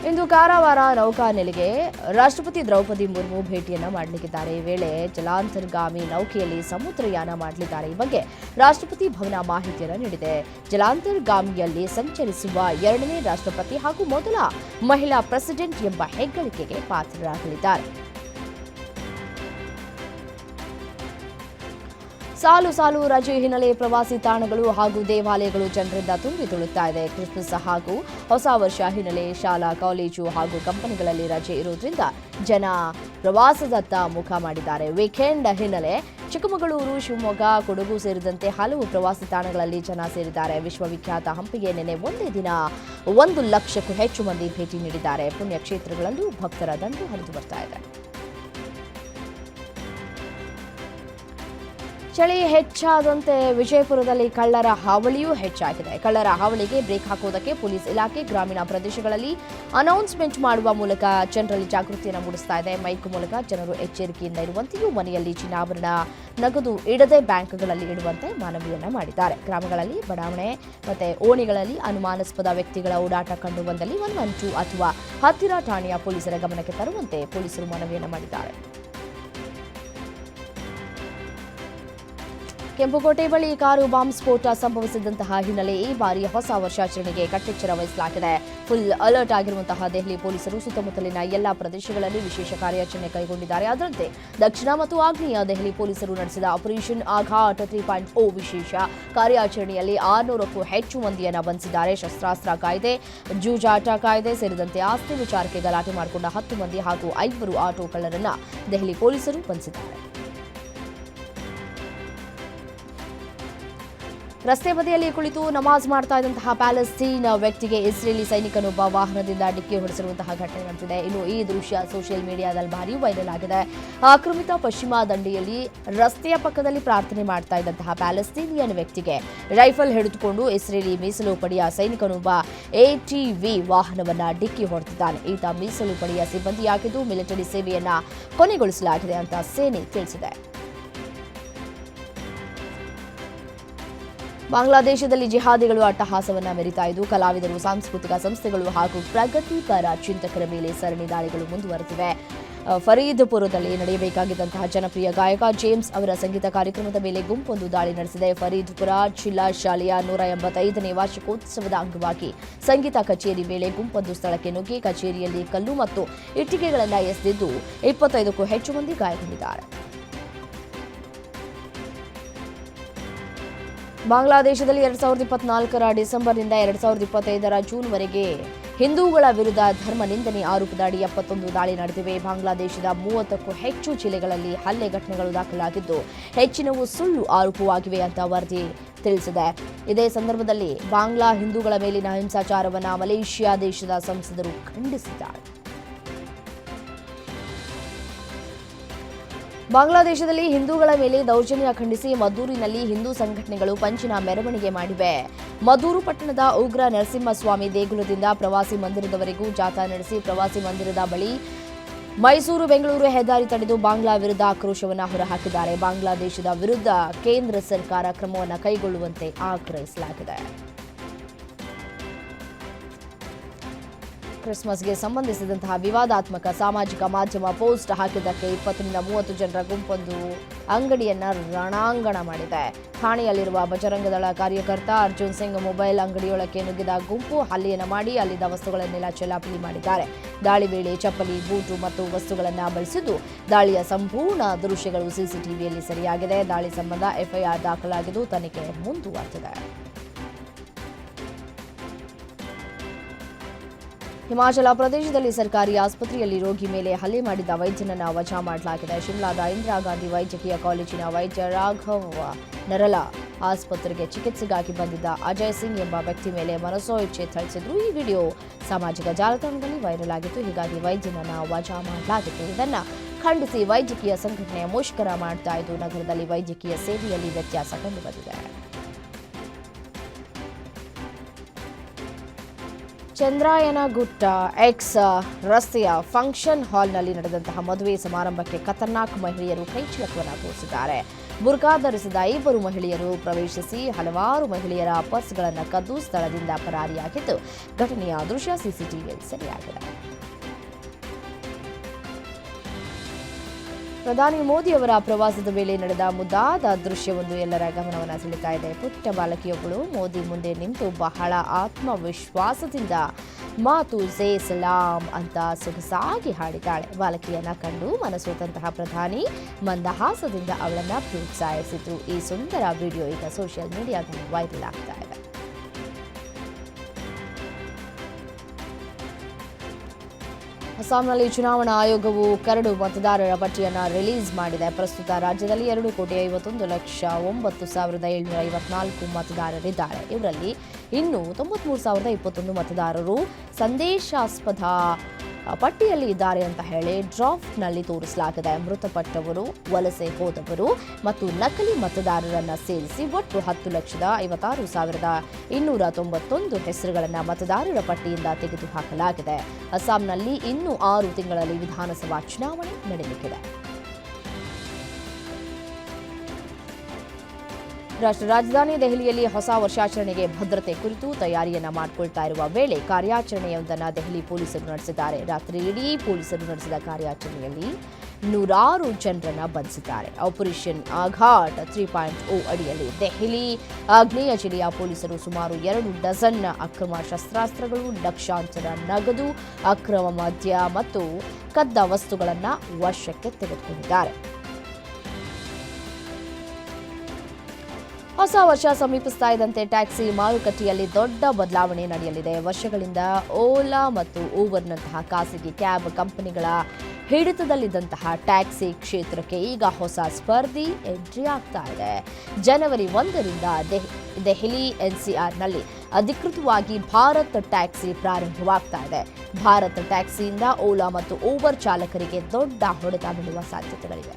ಇಂದು ಕಾರವಾರ ನೌಕಾನೆಲೆಗೆ ರಾಷ್ಟ್ರಪತಿ ದ್ರೌಪದಿ ಮುರ್ಮು ಭೇಟಿಯನ್ನ ಮಾಡಲಿದ್ದಾರೆ. ಈ ವೇಳೆ ಜಲಾಂತರ್ಗಾಮಿ ನೌಕೆಯಲ್ಲಿ ಸಮುದ್ರಯಾನ ಮಾಡಲಿದ್ದಾರೆ. ಈ ಬಗ್ಗೆ ರಾಷ್ಟ್ರಪತಿ ಭವನ ಮಾಹಿತಿಯನ್ನು ನೀಡಿದೆ. ಜಲಾಂತರ್ಗಾಮಿಯಲ್ಲಿ ಸಂಚರಿಸುವ ಎರಡನೇ ರಾಷ್ಟ್ರಪತಿ ಹಾಗೂ ಮೊದಲ ಮಹಿಳಾ ಪ್ರೆಸಿಡೆಂಟ್ ಎಂಬ ಹೆಗ್ಗಳಿಕೆಗೆ ಪಾತ್ರರಾಗಲಿದ್ದಾರೆ. ಸಾಲು ಸಾಲು ರಜೆ ಹಿನ್ನೆಲೆ ಪ್ರವಾಸಿ ತಾಣಗಳು ಹಾಗೂ ದೇವಾಲಯಗಳು ಜನರಿಂದ ತುಂಬಿ ತುಳುತ್ತಾ ಇದೆ. ಕ್ರಿಸ್ಮಸ್ ಹಾಗೂ ಹೊಸ ವರ್ಷ ಹಿನ್ನೆಲೆ ಶಾಲಾ, ಕಾಲೇಜು ಹಾಗೂ ಕಂಪನಿಗಳಲ್ಲಿ ರಜೆ ಇರುವುದರಿಂದ ಜನ ಪ್ರವಾಸದತ್ತ ಮುಖ ಮಾಡಿದ್ದಾರೆ. ವೀಕೆಂಡ್ ಹಿನ್ನೆಲೆ ಚಿಕ್ಕಮಗಳೂರು, ಶಿವಮೊಗ್ಗ, ಕೊಡಗು ಸೇರಿದಂತೆ ಹಲವು ಪ್ರವಾಸಿ ತಾಣಗಳಲ್ಲಿ ಜನ ಸೇರಿದ್ದಾರೆ. ವಿಶ್ವವಿಖ್ಯಾತ ಹಂಪಿಗೆ ನಿನ್ನೆ ಒಂದೇ ದಿನ 1 ಲಕ್ಷಕ್ಕೂ ಹೆಚ್ಚು ಮಂದಿ ಭೇಟಿ ನೀಡಿದ್ದಾರೆ. ಪುಣ್ಯಕ್ಷೇತ್ರಗಳಲ್ಲೂ ಭಕ್ತರ ದಂಡು ಹರಿದು ಬರ್ತಾ ಇದೆ. ಚಳಿ ಹೆಚ್ಚಾದಂತೆ ವಿಜಯಪುರದಲ್ಲಿ ಕಳ್ಳರ ಹಾವಳಿಯೂ ಹೆಚ್ಚಾಗಿದೆ. ಕಳ್ಳರ ಹಾವಳಿಗೆ ಬ್ರೇಕ್ ಹಾಕುವುದಕ್ಕೆ ಪೊಲೀಸ್ ಇಲಾಖೆ ಗ್ರಾಮೀಣ ಪ್ರದೇಶಗಳಲ್ಲಿ ಅನೌನ್ಸ್ಮೆಂಟ್ ಮಾಡುವ ಮೂಲಕ ಜನರಲ್ಲಿ ಜಾಗೃತಿಯನ್ನು ಮೂಡಿಸ್ತಾ ಇದೆ. ಮೈಕ್ ಮೂಲಕ ಜನರು ಎಚ್ಚರಿಕೆಯಿಂದ ಇರುವಂತೆಯೂ ಮನೆಯಲ್ಲಿ ಚಿನ್ನಾಭರಣ, ನಗದು ಇಡದೆ ಬ್ಯಾಂಕ್ಗಳಲ್ಲಿ ಇಡುವಂತೆ ಮನವಿಯನ್ನ ಮಾಡಿದ್ದಾರೆ. ಗ್ರಾಮಗಳಲ್ಲಿ ಬಡಾವಣೆ ಮತ್ತೆ ಓಣಿಗಳಲ್ಲಿ ಅನುಮಾನಾಸ್ಪದ ವ್ಯಕ್ತಿಗಳ ಓಡಾಟ ಕಂಡು ಬಂದಲ್ಲಿ 112 ಅಥವಾ ಹತ್ತಿರ ಠಾಣೆಯ ಪೊಲೀಸರ ಗಮನಕ್ಕೆ ತರುವಂತೆ ಪೊಲೀಸರು ಮನವಿಯನ್ನ ಮಾಡಿದ್ದಾರೆ. ಕೆಂಪುಕೋಟೆ ಬಳಿ ಕಾರು ಬಾಂಬ್ ಸ್ಫೋಟ ಸಂಭವಿಸಿದಂತಹ ಹಿನ್ನೆಲೆ ಈ ಬಾರಿ ಹೊಸ ವರ್ಷಾಚರಣೆಗೆ ಕಟ್ಟೆಚ್ಚರ ವಹಿಸಲಾಗಿದೆ. ಫುಲ್ ಅಲರ್ಟ್ ಆಗಿರುವಂತಹ ದೆಹಲಿ ಪೊಲೀಸರು ಸುತ್ತಮುತ್ತಲಿನ ಎಲ್ಲಾ ಪ್ರದೇಶಗಳಲ್ಲಿ ವಿಶೇಷ ಕಾರ್ಯಾಚರಣೆ ಕೈಗೊಂಡಿದ್ದಾರೆ. ಅದರಂತೆ ದಕ್ಷಿಣ ಮತ್ತು ಆಗ್ನೇಯ ದೆಹಲಿ ಪೊಲೀಸರು ನಡೆಸಿದ ಆಪರೇಷನ್ ಆಘಾಟ್ 3.0 ವಿಶೇಷ ಕಾರ್ಯಾಚರಣೆಯಲ್ಲಿ 600ಕ್ಕೂ ಹೆಚ್ಚು ಮಂದಿಯನ್ನು ಬಂಧಿಸಿದ್ದಾರೆ. ಶಸ್ತ್ರಾಸ್ತ್ರ ಕಾಯ್ದೆ, ಜೂಜಾಟ ಕಾಯ್ದೆ ಸೇರಿದಂತೆ ಆಸ್ತಿ ವಿಚಾರಕ್ಕೆ ಗಲಾಟೆ ಮಾಡಿಕೊಂಡ 10 ಮಂದಿ ಹಾಗೂ 5 ಆಟೋ ಕಳ್ಳರನ್ನ ದೆಹಲಿ ಪೊಲೀಸರು ಬಂಧಿಸಿದ್ದಾರೆ. ರಸ್ತೆ ಬದಿಯಲ್ಲಿ ಕುಳಿತು ನಮಾಜ್ ಮಾಡ್ತಾ ಇದ್ದಂತಹ ಪ್ಯಾಲೆಸ್ತೀನ್ ವ್ಯಕ್ತಿಗೆ ಇಸ್ರೇಲಿ ಸೈನಿಕನೊಬ್ಬ ವಾಹನದಿಂದ ಡಿಕ್ಕಿ ಹೊಡೆಸಿರುವಂತಹ ಘಟನೆ ನಡೆದಿದೆ. ಇನ್ನು ಈ ದೃಶ್ಯ ಸೋಷಿಯಲ್ ಮೀಡಿಯಾದಲ್ಲಿ ಭಾರಿ ವೈರಲ್ ಆಗಿದೆ. ಆಕ್ರಮಿತ ಪಶ್ಚಿಮ ದಂಡೆಯಲ್ಲಿ ರಸ್ತೆಯ ಪಕ್ಕದಲ್ಲಿ ಪ್ರಾರ್ಥನೆ ಮಾಡ್ತಾ ಇದ್ದಂತಹ ಪ್ಯಾಲೆಸ್ತೀನಿಯನ್ ವ್ಯಕ್ತಿಗೆ ರೈಫಲ್ ಹಿಡಿದುಕೊಂಡು ಇಸ್ರೇಲಿ ಮೀಸಲು ಪಡೆಯ ಸೈನಿಕನೊಬ್ಬ ATV ವಾಹನವನ್ನ ಡಿಕ್ಕಿ ಹೊಡೆದಿದ್ದಾನೆ. ಈತ ಮೀಸಲು ಪಡೆಯ ಸಿಬ್ಬಂದಿಯಾಗಿದ್ದು ಮಿಲಿಟರಿ ಸೇವೆಯನ್ನ ಕೊನೆಗೊಳಿಸಲಾಗಿದೆ ಅಂತ ಸೇನೆ ತಿಳಿಸಿದೆ. ಬಾಂಗ್ಲಾದೇಶದಲ್ಲಿ ಜಿಹಾದಿಗಳು ಅಟ್ಟಹಾಸವನ್ನ ಮೆರಿತಾ ಇದ್ದು ಕಲಾವಿದರು, ಸಾಂಸ್ಕೃತಿಕ ಸಂಸ್ಥೆಗಳು ಹಾಗೂ ಪ್ರಗತಿಪರ ಚಿಂತಕರ ಮೇಲೆ ಸರಣಿ ದಾಳಿಗಳು ಮುಂದುವರೆದಿವೆ. ಫರೀದ್ಪುರದಲ್ಲಿ ನಡೆಯಬೇಕಾಗಿದ್ದಂತಹ ಜನಪ್ರಿಯ ಗಾಯಕ ಜೇಮ್ಸ್ ಅವರ ಸಂಗೀತ ಕಾರ್ಯಕ್ರಮದ ಮೇಲೆ ಗುಂಪೊಂದು ದಾಳಿ ನಡೆಸಿದೆ. ಫರೀದ್ಪುರ ಜಿಲ್ಲಾ ಶಾಲೆಯ 185ನೇ ವಾರ್ಷಿಕೋತ್ಸವದ ಅಂಗವಾಗಿ ಸಂಗೀತ ಕಚೇರಿ ವೇಳೆ ಗುಂಪೊಂದು ಸ್ಥಳಕ್ಕೆ ನುಗ್ಗಿ ಕಚೇರಿಯಲ್ಲಿ ಕಲ್ಲು ಮತ್ತು ಇಟ್ಟಿಗೆಗಳನ್ನು ಎಸೆದಿದ್ದು 25ಕ್ಕೂ ಹೆಚ್ಚು ಮಂದಿ ಗಾಯಗೊಂಡಿದ್ದಾರೆ. ಬಾಂಗ್ಲಾದೇಶದಲ್ಲಿ 2024ರ ಡಿಸೆಂಬರ್ನಿಂದ 2025ರ ಜೂನ್ವರೆಗೆ ಹಿಂದೂಗಳ ವಿರುದ್ಧ ಧರ್ಮ ನಿಂದನೆ ಆರೋಪದಡಿ 71 ದಾಳಿ ನಡೆದಿವೆ. ಬಾಂಗ್ಲಾದೇಶದ 30ಕ್ಕೂ ಹೆಚ್ಚು ಜಿಲ್ಲೆಗಳಲ್ಲಿ ಹಲ್ಲೆ ಘಟನೆಗಳು ದಾಖಲಾಗಿದ್ದು ಹೆಚ್ಚಿನವು ಸುಳ್ಳು ಆರೋಪವಾಗಿವೆ ಅಂತ ವರದಿ ತಿಳಿಸಿದೆ. ಇದೇ ಸಂದರ್ಭದಲ್ಲಿ ಬಾಂಗ್ಲಾ ಹಿಂದೂಗಳ ಮೇಲಿನ ಹಿಂಸಾಚಾರವನ್ನು ಮಲೇಷ್ಯಾ ದೇಶದ ಸಂಸದರು ಖಂಡಿಸಿದ್ದಾರೆ. ಬಾಂಗ್ಲಾದೇಶದಲ್ಲಿ ಹಿಂದೂಗಳ ಮೇಲೆ ದೌರ್ಜನ್ಯ ಖಂಡಿಸಿ ಮದ್ದೂರಿನಲ್ಲಿ ಹಿಂದೂ ಸಂಘಟನೆಗಳು ಪಂಚಿನ ಮೆರವಣಿಗೆ ಮಾಡಿವೆ. ಮದ್ದೂರು ಪಟ್ಟಣದ ಉಗ್ರ ನರಸಿಂಹಸ್ವಾಮಿ ದೇಗುಲದಿಂದ ಪ್ರವಾಸಿ ಮಂದಿರದವರೆಗೂ ಜಾಥಾ ನಡೆಸಿ ಪ್ರವಾಸಿ ಮಂದಿರದ ಬಳಿ ಮೈಸೂರು ಬೆಂಗಳೂರು ಹೆದ್ದಾರಿ ತಡೆದು ಬಾಂಗ್ಲಾ ವಿರುದ್ಧ ಆಕ್ರೋಶವನ್ನು ಹೊರಹಾಕಿದ್ದಾರೆ. ಬಾಂಗ್ಲಾದೇಶದ ವಿರುದ್ಧ ಕೇಂದ್ರ ಸರ್ಕಾರ ಕ್ರಮವನ್ನು ಕೈಗೊಳ್ಳುವಂತೆ ಆಗ್ರಹಿಸಲಾಗಿದೆ. ಕ್ರಿಸ್ಮಸ್ಗೆ ಸಂಬಂಧಿಸಿದಂತಹ ವಿವಾದಾತ್ಮಕ ಸಾಮಾಜಿಕ ಮಾಧ್ಯಮ ಪೋಸ್ಟ್ ಹಾಕಿದ್ದಕ್ಕೆ 20ರಿಂದ 30 ಜನರ ಗುಂಪೊಂದು ಅಂಗಡಿಯನ್ನ ರಣಾಂಗಣ ಮಾಡಿದೆ. ಠಾಣೆಯಲ್ಲಿರುವ ಬಜರಂಗದಳ ಕಾರ್ಯಕರ್ತ ಅರ್ಜುನ್ ಸಿಂಗ್ ಮೊಬೈಲ್ ಅಂಗಡಿಯೊಳಕ್ಕೆ ನುಗ್ಗಿದ ಗುಂಪು ಹಲ್ಲೆಯನ್ನು ಮಾಡಿ ಅಲ್ಲಿದ್ದ ವಸ್ತುಗಳನ್ನೆಲ್ಲ ಚೆಲ್ಲಾಪಿಲಿ ಮಾಡಿದ್ದಾರೆ. ದಾಳಿ ವೇಳೆ ಚಪ್ಪಲಿ, ಬೂಟು ಮತ್ತು ವಸ್ತುಗಳನ್ನು ಬಳಸಿದ್ದು ದಾಳಿಯ ಸಂಪೂರ್ಣ ದೃಶ್ಯಗಳು ಸಿಸಿಟಿವಿಯಲ್ಲಿ ಸೆರೆಯಾಗಿದೆ. ದಾಳಿ ಸಂಬಂಧ FIR ದಾಖಲಾಗಿದ್ದು ತನಿಖೆ ಮುಂದುವರೆದಿದೆ. ಹಿಮಾಚಲ ಪ್ರದೇಶದಲ್ಲಿ ಸರ್ಕಾರಿ ಆಸ್ಪತ್ರೆಯಲ್ಲಿ ರೋಗಿ ಮೇಲೆ ಹಲ್ಲೆ ಮಾಡಿದ ವೈದ್ಯನನ್ನು ವಜಾ ಮಾಡಲಾಗಿದೆ. ಶಿಮ್ಲಾದ ಇಂದಿರಾ ಗಾಂಧಿ ವೈದ್ಯಕೀಯ ಕಾಲೇಜಿನ ವೈದ್ಯ ರಾಘವ್ ನರಲಾ ಆಸ್ಪತ್ರೆಗೆ ಚಿಕಿತ್ಸೆಗಾಗಿ ಬಂದಿದ್ದ ಅಜಯ್ ಸಿಂಗ್ ಎಂಬ ವ್ಯಕ್ತಿ ಮೇಲೆ ಮನಸೋ ಇಚ್ಛೆ ಥಳಿಸಿದ್ರು. ಈ ವಿಡಿಯೋ ಸಾಮಾಜಿಕ ಜಾಲತಾಣದಲ್ಲಿ ವೈರಲ್ ಆಗಿತ್ತು. ಹೀಗಾಗಿ ವೈದ್ಯನನ್ನು ವಜಾ ಮಾಡಲಾಗಿತ್ತು. ಇದನ್ನು ಖಂಡಿಸಿ ವೈದ್ಯಕೀಯ ಸಂಘಟನೆ ಮುಷ್ಕರ ಮಾಡ್ತಾ ಇದ್ದು ನಗರದಲ್ಲಿ ವೈದ್ಯಕೀಯ ಸೇವೆಯಲ್ಲಿ ವ್ಯತ್ಯಾಸ ಕಂಡುಬಂದಿದೆ. ಚಂದ್ರಾಯನಗುಟ್ಟ ಎಕ್ಸ್ ರಸ್ತೆಯ ಫಂಕ್ಷನ್ ಹಾಲ್ನಲ್ಲಿ ನಡೆದಂತಹ ಮದುವೆ ಸಮಾರಂಭಕ್ಕೆ ಖತರ್ನಾಕ್ ಮಹಿಳೆಯರು ಕೈಚಳಕವನ್ನು ತೋರಿಸಿದ್ದಾರೆ. ಬುರ್ಕಾ ಧರಿಸಿದ ಇಬ್ಬರು ಮಹಿಳೆಯರು ಪ್ರವೇಶಿಸಿ ಹಲವಾರು ಮಹಿಳೆಯರ ಪರ್ಸ್ಗಳನ್ನು ಕದ್ದು ಸ್ಥಳದಿಂದ ಪರಾರಿಯಾಗಿದ್ದು, ಘಟನೆಯ ದೃಶ್ಯ ಸಿಸಿಟಿವಿಯಲ್ಲಿ ಸೆರೆಯಾಗಿದೆ. ಪ್ರಧಾನಿ ಮೋದಿ ಅವರ ಪ್ರವಾಸದ ವೇಳೆ ನಡೆದ ಮುದ್ದಾದ ದೃಶ್ಯವೊಂದು ಎಲ್ಲರ ಗಮನವನ್ನು ಸೆಳೆತಾ ಇದೆ. ಪುಟ್ಟ ಬಾಲಕಿಯೊಬ್ಬಳು ಮೋದಿ ಮುಂದೆ ನಿಂತು ಬಹಳ ಆತ್ಮವಿಶ್ವಾಸದಿಂದ ಮಾತು ಜೈ ಸಲಾಂ ಅಂತ ಸೊಗಸಾಗಿ ಹಾಡಿದ್ದಾಳೆ. ಬಾಲಕಿಯನ್ನ ಕಂಡು ಮನಸೋತಂತಹ ಪ್ರಧಾನಿ ಮಂದಹಾಸದಿಂದ ಅವಳನ್ನ ಪ್ರೋತ್ಸಾಹಿಸಿತು. ಈ ಸುಂದರ ವಿಡಿಯೋ ಈಗ ಸೋಷಿಯಲ್ ಮೀಡಿಯಾದಲ್ಲಿ ವೈರಲ್ ಆಗ್ತಾ ಇದೆ. ಅಸ್ಸಾಂನಲ್ಲಿ ಚುನಾವಣಾ ಆಯೋಗವು ಕರಡು ಮತದಾರರ ಪಟ್ಟಿಯನ್ನು ರಿಲೀಸ್ ಮಾಡಿದೆ. ಪ್ರಸ್ತುತ ರಾಜ್ಯದಲ್ಲಿ 2,51,09,754 ಮತದಾರರಿದ್ದಾರೆ. ಇವರಲ್ಲಿ ಇನ್ನು 93,021 ಮತದಾರರು ಸಂದೇಶಾಸ್ಪದ ಪಟ್ಟಿಯಲ್ಲಿ ಇದ್ದಾರೆ ಅಂತ ಹೇಳಿ ಡ್ರಾಫ್ಟ್ನಲ್ಲಿ ತೋರಿಸಲಾಗಿದೆ. ಮೃತಪಟ್ಟವರು, ವಲಸೆ ಹೋದವರು ಮತ್ತು ನಕಲಿ ಮತದಾರರನ್ನು ಸೇರಿಸಿ ಒಟ್ಟು 10,56,291 ಹೆಸರುಗಳನ್ನು ಮತದಾರರ ಪಟ್ಟಿಯಿಂದ ತೆಗೆದುಹಾಕಲಾಗಿದೆ. ಅಸ್ಸಾಂನಲ್ಲಿ ಇನ್ನು 6 ತಿಂಗಳಲ್ಲಿ ವಿಧಾನಸಭಾ ಚುನಾವಣೆ ನಡೆಯಲಿದೆ. ರಾಷ್ಟ್ರ ರಾಜಧಾನಿ ದೆಹಲಿಯಲ್ಲಿ ಹೊಸ ವರ್ಷಾಚರಣೆಗೆ ಭದ್ರತೆ ಕುರಿತು ತಯಾರಿಯನ್ನ ಮಾಡಿಕೊಳ್ತಾ ಇರುವ ವೇಳೆ ಕಾರ್ಯಾಚರಣೆಯೊಂದನ್ನು ದೆಹಲಿ ಪೊಲೀಸರು ನಡೆಸಿದ್ದಾರೆ. ರಾತ್ರಿ ಇಡೀ ಪೊಲೀಸರು ನಡೆಸಿದ ಕಾರ್ಯಾಚರಣೆಯಲ್ಲಿ 100 ಜನರನ್ನ ಬಂಧಿಸಿದ್ದಾರೆ. ಆಪರೇಷನ್ ಆಘಾಟ್ 3.0 ಅಡಿಯಲ್ಲಿ ದೆಹಲಿ ಆಗ್ನೇಯ ಜಿಲ್ಲೆಯ ಪೊಲೀಸರು ಸುಮಾರು 2 ಡಜನ್ ಅಕ್ರಮ ಶಸ್ತ್ರಾಸ್ತ್ರಗಳು, ಲಕ್ಷಾಂತರ ನಗದು, ಅಕ್ರಮ ಮದ್ಯ ಮತ್ತು ಕದ್ದ ವಸ್ತುಗಳನ್ನು ವಶಕ್ಕೆ ತೆಗೆದುಕೊಂಡಿದ್ದಾರೆ. ಹೊಸ ವರ್ಷ ಸಮೀಪಿಸ್ತಾ ಇದ್ದಂತೆ ಟ್ಯಾಕ್ಸಿ ಮಾರುಕಟ್ಟೆಯಲ್ಲಿ ದೊಡ್ಡ ಬದಲಾವಣೆ ನಡೆಯಲಿದೆ. ವರ್ಷಗಳಿಂದ ಓಲಾ ಮತ್ತು ಊಬರ್ನಂತಹ ಖಾಸಗಿ ಕ್ಯಾಬ್ ಕಂಪನಿಗಳ ಹಿಡಿತದಲ್ಲಿದ್ದಂತಹ ಟ್ಯಾಕ್ಸಿ ಕ್ಷೇತ್ರಕ್ಕೆ ಈಗ ಹೊಸ ಸ್ಪರ್ಧಿ ಎಂಟ್ರಿ ಆಗ್ತಾ ಇದೆ. ಜನವರಿ 1ರಿಂದ ದೆಹಲಿ ಎನ್ಸಿಆರ್ನಲ್ಲಿ ಅಧಿಕೃತವಾಗಿ ಭಾರತ್ ಟ್ಯಾಕ್ಸಿ ಪ್ರಾರಂಭವಾಗ್ತಾ ಇದೆ. ಭಾರತ್ ಟ್ಯಾಕ್ಸಿಯಿಂದ ಓಲಾ ಮತ್ತು ಊಬರ್ ಚಾಲಕರಿಗೆ ದೊಡ್ಡ ಹೊಡೆತ ಬೀಳುವ ಸಾಧ್ಯತೆಗಳಿವೆ.